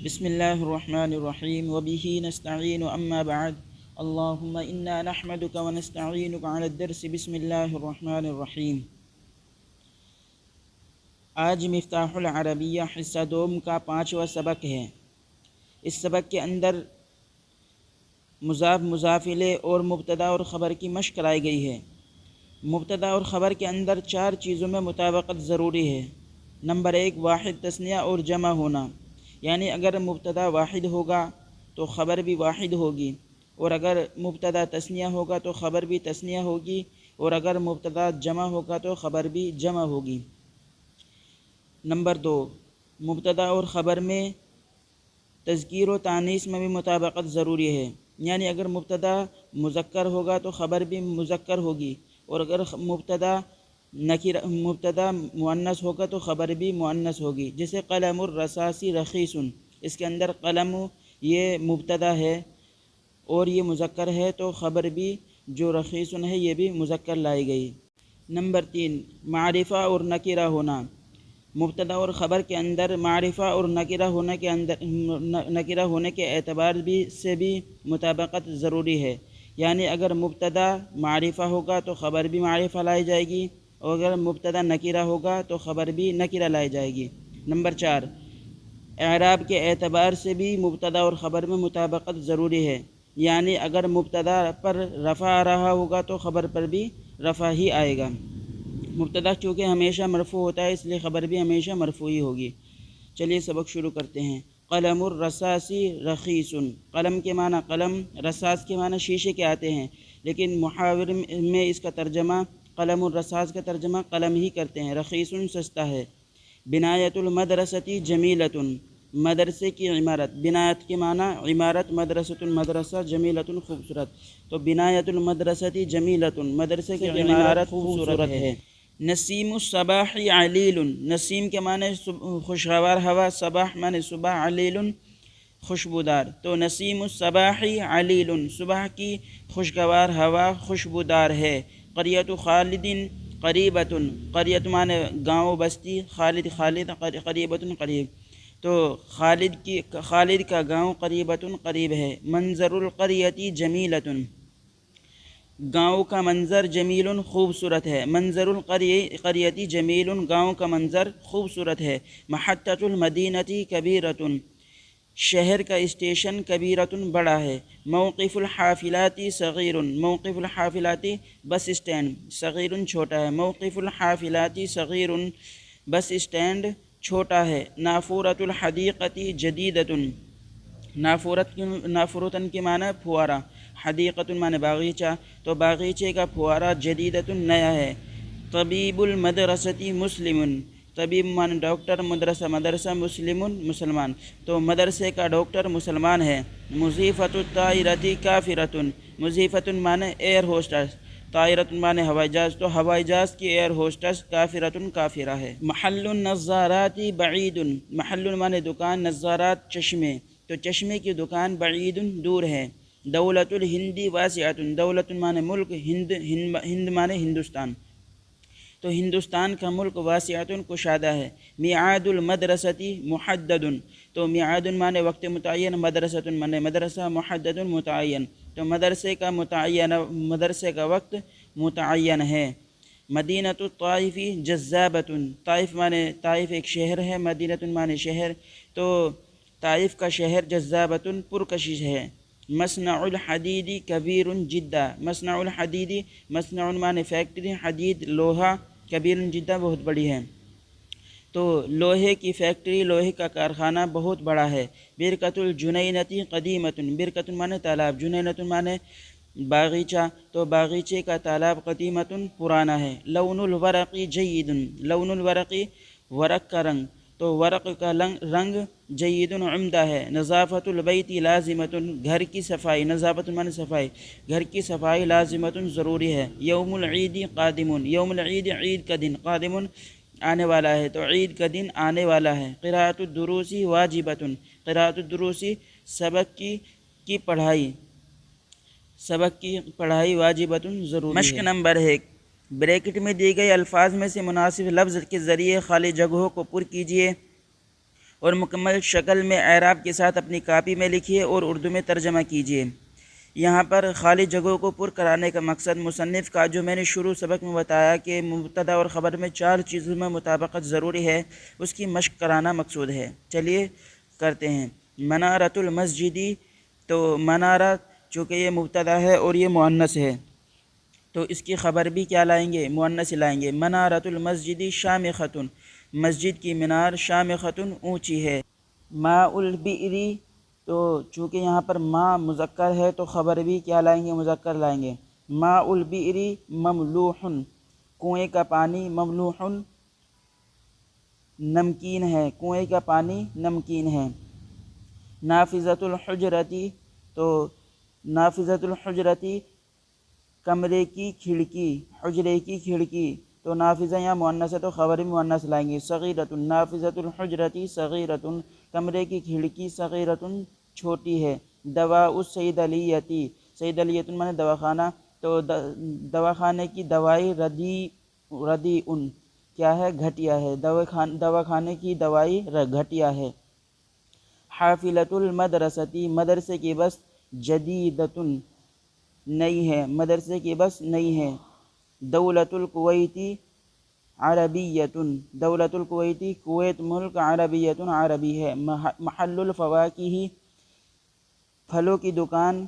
بسم اللہ الرحمن الرحیم وبہ نستعین اما بعد اللہم انا نحمدک ونستعینک علی الدرس بسم اللہ الرحمن الرحیم۔ آج مفتاح العربیہ حصہ دوم کا 5واں سبق ہے۔ اس سبق کے اندر مضاف مضاف الیہ اور مبتدا اور خبر کی مشق کرائی گئی ہے۔ مبتدا اور خبر کے اندر 4 چیزوں میں مطابقت ضروری ہے۔ نمبر 1 واحد تثنیہ اور جمع ہونا، یعنی اگر مبتدا واحد ہوگا تو خبر بھی واحد ہوگی، اور اگر مبتدا تثنیہ ہوگا تو خبر بھی تثنیہ ہوگی، اور اگر مبتدا جمع ہوگا تو خبر بھی جمع ہوگی۔ نمبر 2 مبتدا اور خبر میں تذکیر و تانیث میں بھی مطابقت ضروری ہے، یعنی اگر مبتدا مذکر ہوگا تو خبر بھی مذکر ہوگی، اور اگر مبتدا مؤنث ہوگا تو خبر بھی مؤنث ہوگی۔ جیسے قلم الرصاص رخیص، اس کے اندر قلم یہ مبتدا ہے اور یہ مذکر ہے، تو خبر بھی جو رخیص ہے یہ بھی مذکر لائی گئی۔ نمبر 3 معرفہ اور نکرہ ہونا۔ مبتدا اور خبر کے اندر معرفہ اور نکرہ ہونے کے اعتبار سے بھی مطابقت ضروری ہے، یعنی اگر مبتدا معرفہ ہوگا تو خبر بھی معرفہ لائی جائے گی، اور اگر مبتدا نکرہ ہوگا تو خبر بھی نکرہ لائی جائے گی۔ نمبر 4 اعراب کے اعتبار سے بھی مبتدا اور خبر میں مطابقت ضروری ہے، یعنی اگر مبتدا پر رفع آ رہا ہوگا تو خبر پر بھی رفع ہی آئے گا۔ مبتدا چونکہ ہمیشہ مرفوع ہوتا ہے، اس لیے خبر بھی ہمیشہ مرفوع ہی ہوگی۔ چلیے سبق شروع کرتے ہیں۔ قلم الرصاص رخیص، قلم کے معنی قلم، رصاص کے معنی شیشے کے آتے ہیں، لیکن محاور میں اس کا ترجمہ قلم الرصاص کا ترجمہ قلم ہی کرتے ہیں۔ رخیص سستا ہے۔ بنایت المدرسۃ جمیلۃ، مدرسے کی عمارت، بنایت کے معنی عمارت، مدرسۃ مدرسہ، جمیلۃ خوبصورت، تو بنایت المدرسۃ جمیلۃ، مدرسے کی عمارت خوبصورت ہے۔ نسیم الصباح علیل، نسیم کے معنی خوشگوار ہوا، صباح معنی صبح، علیل خوشبودار، تو نسیم الصباح علیل، صبح کی خوشگوار ہوا خوشبودار ہے۔ قریۃ خالد قریبۃ، قریۃ معنی گاؤں بستی، خالد قریبۃ قریب، تو خالد کا گاؤں قریبۃ قریب ہے۔ منظر القریۃ جمیلۃ، گاؤں کا منظر جمیل خوبصورت ہے۔ منظر القریۃ جمیل، گاؤں کا منظر خوبصورت ہے۔ محطۃ المدینۃ کبیرۃ، شہر کا اسٹیشن کبیرۃ بڑا ہے۔ موقف الحافلات صغیر، موقف الحافلات بس اسٹینڈ، صغیر چھوٹا ہے۔ موقف الحافلات صغیر، بس اسٹینڈ چھوٹا ہے۔ نافورۃ الحدیقۃ جدیدۃ، نافورتن کے معنی پھوارا، حدیقۃ معنی باغیچہ، تو باغیچے کا پھوارا، جدیدۃ نیا ہے۔ طبیب المدرسۃ مسلم، طبیب معنی ڈاکٹر، مدرسہ مسلم مسلمان، تو مدرسے کا ڈاکٹر مسلمان ہے۔ مضیفۃ الطائرۃ کافرۃ، مضیفۃ معنی ایئر ہوسٹس، طائرۃ معنی ہوائی جہاز، تو ہوائی جہاز کی ایئر ہوسٹس کافرۃ کافرہ ہے۔ محل النظارات بعید، محل معنی دکان، نظارات چشمے، تو چشمے کی دکان، بعید دور ہے۔ دولت الہند واسعۃ، دولت معنی ملک، ہند معنی ہندوستان، تو ہندوستان کا ملک، واسعۃ کشادہ ہے۔ میعاد المدرسۃ محدد، تو میعاد معنی وقت متعین، مدرسۃ معنی مدرسہ، محدد متعین، تو مدرسے کا وقت متعین ہے۔ مدینۃ الطائف جذابۃ، طائف معنی طائف ایک شہر ہے، مدینۃ معنی شہر، تو طائف کا شہر جذابۃ پرکشش ہے۔ مصنع الحدید کبیر جدا، مصنع الحدید، مصنع معنی فیکٹری، حدید لوہا، کبیر جدا بہت بڑی ہے، تو لوہے کی فیکٹری، لوہے کا کارخانہ بہت بڑا ہے۔ برکۃ الجنینۃ قدیمۃ، برکۃ معنی تالاب، جنینۃ معنی باغیچہ، تو باغیچے کا تالاب، قدیمۃ پرانا ہے۔ لون الورق جید، لون الورق ورق کا رنگ، تو ورق کا رنگ جید عمدہ ہے۔ نظافت البیت لازمۃ، گھر کی صفائی، نظافت معنی صفائی، گھر کی صفائی، لازمۃ ضروری ہے۔ یوم العید قادم، یوم العید عید کا دن، قادم آنے والا ہے، تو عید کا دن آنے والا ہے۔ قراءۃ الدروس واجبۃ، قراءۃ الدروس سبق کی پڑھائی واجبۃ ضروری ہے۔ مشق نمبر 1 بریکٹ میں دی گئی الفاظ میں سے مناسب لفظ کے ذریعے خالی جگہوں کو پر کیجیے اور مکمل شکل میں اعراب کے ساتھ اپنی کاپی میں لکھیے اور اردو میں ترجمہ کیجیے۔ یہاں پر خالی جگہوں کو پر کرانے کا مقصد مصنف کا جو میں نے شروع سبق میں بتایا کہ مبتدا اور خبر میں 4 چیزوں میں مطابقت ضروری ہے، اس کی مشق کرانا مقصود ہے۔ چلیے کرتے ہیں۔ منارۃ المسجدی، تو منارہ چونکہ یہ مبتدا ہے اور یہ مؤنث ہے تو اس کی خبر بھی کیا لائیں گے؟ مؤنث لائیں گے۔ منارۃ المسجدی شامخۃ، مسجد کی مینار شامخۃ اونچی ہے۔ ماء البئر، تو چونکہ یہاں پر ماء مذکر ہے تو خبر بھی کیا لائیں گے؟ مذکر لائیں گے۔ ماء البئر مملوح، کنویں کا پانی مملوح نمکین ہے، کنویں کا پانی نمکین ہے۔ نافذۃ الحجرتی، تو نافذۃ الحجرتی کمرے کی کھڑکی، حجرے کی کھڑکی، تو نافذہ یا مؤنث ہے تو خبر بھی مؤنث لائیں گے۔ صغیرۃ، نافذۃ الحجرتی صغیرۃ، کمرے کی کھڑکی صغیرۃ چھوٹی ہے۔ دواء الصیدلیتی، صیدلیۃ مانے دواخانہ، تو دواخانے کی دوائی ردیء کیا ہے؟ گھٹیا ہے، دواخانے کی دوائی گھٹیا ہے۔ حافلۃ المدرستی، مدرسے کی بس جدیدۃ نئی ہے، مدرسے کی بس نئی ہے۔ دولت الکویتی عربیۃ، دولت الکویتی کویت ملک عربیۃ عربی ہے۔ محل الفواکہ، پھلوں کی دکان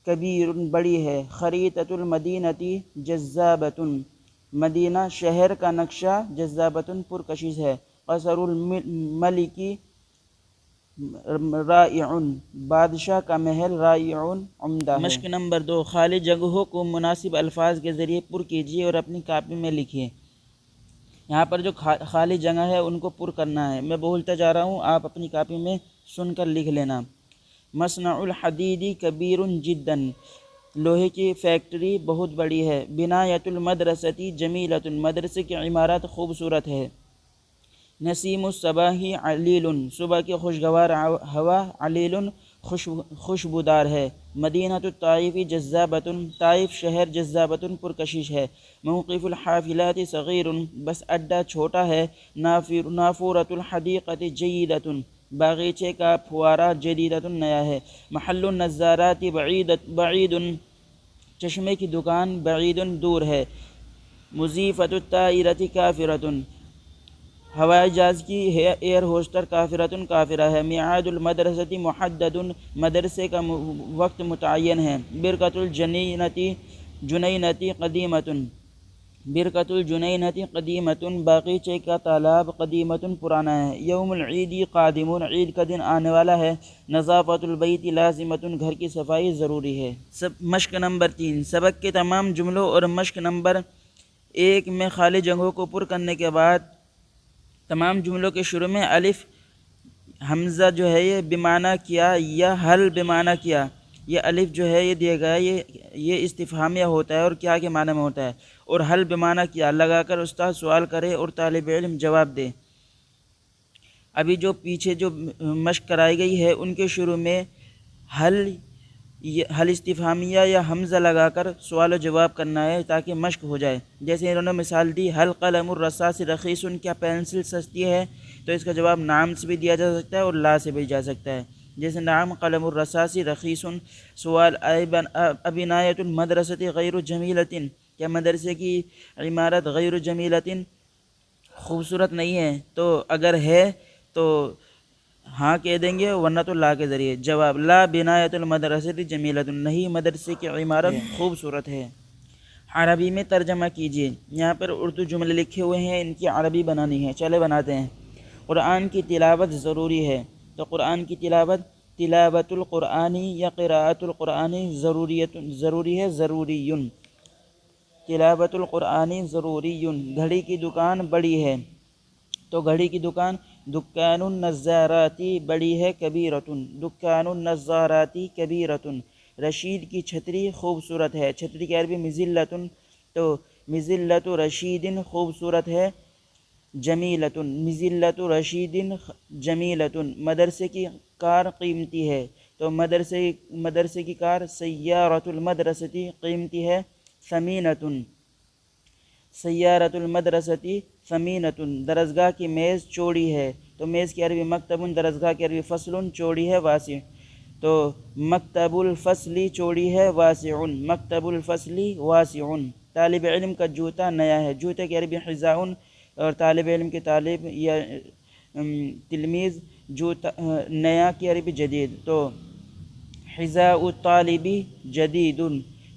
کبیر بڑی ہے۔ خریطۃ المدینتی جذابۃ، مدینہ شہر کا نقشہ جذابۃ پرکشش ہے۔ قصر الملک رائع، بادشاہ کا محل رائع عمدہ ہے۔ مشق نمبر 2، خالی جگہوں کو مناسب الفاظ کے ذریعے پر کیجیے اور اپنی کاپی میں لکھیے۔ یہاں پر جو خالی جگہ ہے ان کو پر کرنا ہے، میں بولتا جا رہا ہوں، آپ اپنی کاپی میں سن کر لکھ لینا۔ مصنع الحدید کبیر جدا، لوہے کی فیکٹری بہت بڑی ہے۔ بنایۃ المدرستی جمیلۃ، مدرسے کی عمارت خوبصورت ہے۔ نسیم الصباح علیل، صبح کی خوشگوار ہوا علیل خوشبودار ہے۔ مدینہ الطائف جذابۃ، طائف شہر جذابۃ پرکشش ہے۔ موقف الحافلات صغیر، بس اڈہ چھوٹا ہے۔ نافورۃ الحدیقۃ جیدۃ، باغیچے کا پھوارہ جدیدۃ نیا ہے۔ محل النظارات بعید، چشمے کی دکان بعید دور ہے۔ مضیفۃ الطائرۃ کافرۃ، ہوائی جہاز کی ایئر ہوسٹر کافرۃ کافرہ ہے۔ میعاد المدرسۃ محدد، مدرسے کا وقت متعین ہے۔ برکۃ الجنینۃ قدیمۃ، برکۃ الجنینۃ قدیمۃ، باغیچے کا تالاب قدیمۃ پرانا ہے۔ یوم العید قادم، عید کا دن آنے والا ہے۔ نظافۃ البیت لازمۃ، گھر کی صفائی ضروری ہے۔ مشق نمبر 3، سبق کے تمام جملوں اور مشق نمبر 1 میں خالی جگہوں کو پر کرنے کے بعد تمام جملوں کے شروع میں الف حمزہ جو ہے یہ بمعنی کیا یا حل بمعنی کیا، یہ الف جو ہے یہ دیا گیا یہ استفہامیہ ہوتا ہے اور کیا کے معنی میں ہوتا ہے، اور حل بمعنی کیا لگا کر استاد سوال کرے اور طالب علم جواب دے۔ ابھی جو پیچھے جو مشق کرائی گئی ہے ان کے شروع میں حل استفہامیہ یا حمزہ لگا کر سوال و جواب کرنا ہے تاکہ مشق ہو جائے۔ جیسے انہوں نے مثال دی، حل قلم الرصاص رخیص، کیا پینسل سستی ہے؟ تو اس کا جواب نعم سے بھی دیا جا سکتا ہے اور لا سے بھی جا سکتا ہے۔ جیسے نعم قلم الرصاص رخیص۔ سوال، ابنایۃ المدرسۃ غیر جمیلۃ، کیا مدرسے کی عمارت غیر جمیلۃ خوبصورت نہیں ہے؟ تو اگر ہے تو ہاں کہہ دیں گے ورنہ تو لا کے ذریعے۔ جواب، لا بنایۃ المدرسۃ جمیلۃ، نہیں مدرسے کی عمارت خوبصورت ہے۔ عربی میں ترجمہ کیجیے۔ یہاں پر اردو جملے لکھے ہوئے ہیں، ان کی عربی بنانی ہے، چلے بناتے ہیں۔ قرآن کی تلاوت ضروری ہے، تو قرآن کی تلاوت القرآنی یا قراءت القرآنی ضروری ہے، ضروری، تلاوت القرآنی ضروری۔ گھڑی کی دکان بڑی ہے، تو گھڑی کی دکان دکان النظاراتی بڑی ہے، کبیرۃ، دکان النظاراتی کبیرۃ۔ رشید کی چھتری خوبصورت ہے، چھتری کی عربی مظلۃ، تو مظلۃ رشید خوبصورت ہے، جمیلۃ، مظلۃ رشید جمیلۃ۔ مدرسے کی کار قیمتی ہے، تو مدرسے کی کار سیارۃ المدرسۃ قیمتی ہے، ثمینۃ، سیارۃ المدرسۃ ثمینۃ۔ درسگاہ کی میز چوڑی ہے، تو میز کی عربی مکتب، درسگاہ کی عربی فصل، چوڑی ہے واسع. تو مکتب الفصلی چوڑی ہے واسع، مکتب الفصلی واسع. طالب علم کا جوتا نیا ہے، جوتے کی عربی حذاء، اور طالب علم کی طالب یا تلمیذ جوتا نیا کی عربی جدید. تو حذاء الطالبی جدید،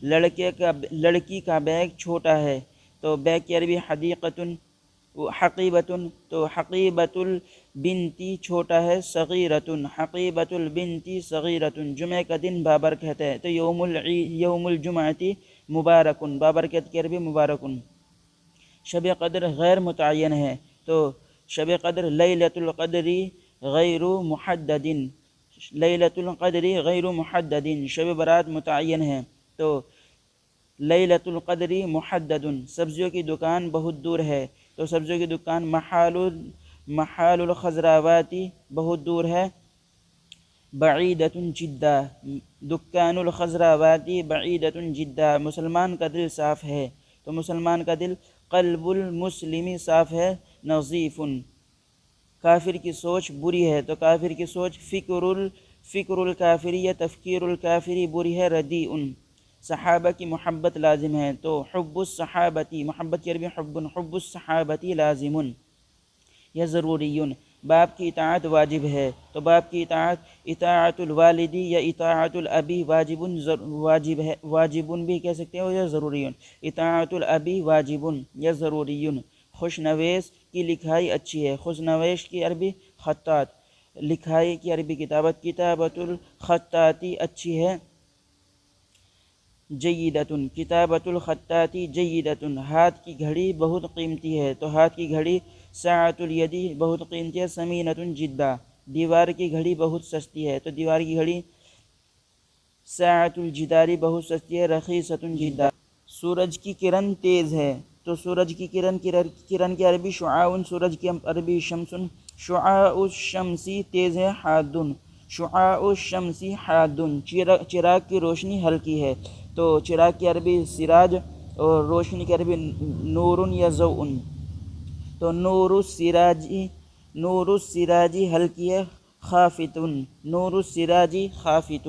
لڑکی کا بیگ چھوٹا ہے، تو بیگ کی عربی حقیبۃ. تو حقیبۃ البنتی چھوٹا ہے، صغیرۃ، حقیبۃ البنتی صغیرۃ. جمعہ کا دن بابرکت ہے، تو یوم الجمعۃ مبارک، بابرکت کی عربی مبارک. شب قدر غیر متعین ہے، تو شب قدر لیلۃ القدر غیر محدد، لیلۃ القدر غیر محدد. شب برات متعین ہے، تو لیلۃ القدر محدد. سبزیوں کی دکان بہت دور ہے، تو سبزیوں کی دکان محال الخضراوات بہت دور ہے، بعیدۃ جدا. دکان الخضراوات بعیدۃ جدا. مسلمان کا دل صاف ہے، تو مسلمان کا دل قلب المسلم صاف ہے، نظیف. کافر کی سوچ بری ہے، تو کافر کی سوچ فکر الکافری یا تفکیر الکافری بری ہے، ردیء. صحابہ کی محبت لازم ہے، تو حب الصحابتی، محبت کی عربی حب الصحابتی لازم یا ضروری. باپ کی اطاعت واجب ہے، تو باپ کی اطاعت الوالدی یا اطاعت الابی واجب ہے، واجب بھی کہہ سکتے ہیں یا ضروری. اطاعت الابی واجب یا ضروری. خوش نویس کی لکھائی اچھی ہے، خوش نویس کی عربی خطاط، لکھائی کی عربی کتابت، کتابت الخطاطی اچھی ہے، جیدۃ، کتابت الخطاطی جیدۃ. ہاتھ کی گھڑی بہت قیمتی ہے، تو ہاتھ کی گھڑی ساعۃ الیدی بہت قیمتی ہے، ثمینۃ جدا. دیوار کی گھڑی بہت سستی ہے، تو دیوار کی گھڑی ساعۃ الجداری بہت سستی ہے، رخیصۃ جدا. سورج کی کرن تیز ہے، تو سورج کی کرن کی عربی شعاع، سورج کی عربی شمس. شعاع الشمس تیز ہے، حاد. شعاع الشمس حاد. چراغ کی روشنی ہلکی ہے، تو چراغ کی عربی سراج، اور روشنی کی عربی نور یا ضوء. تو نور السراجی ہلکی ہے، خافت. نور السراجی خافت.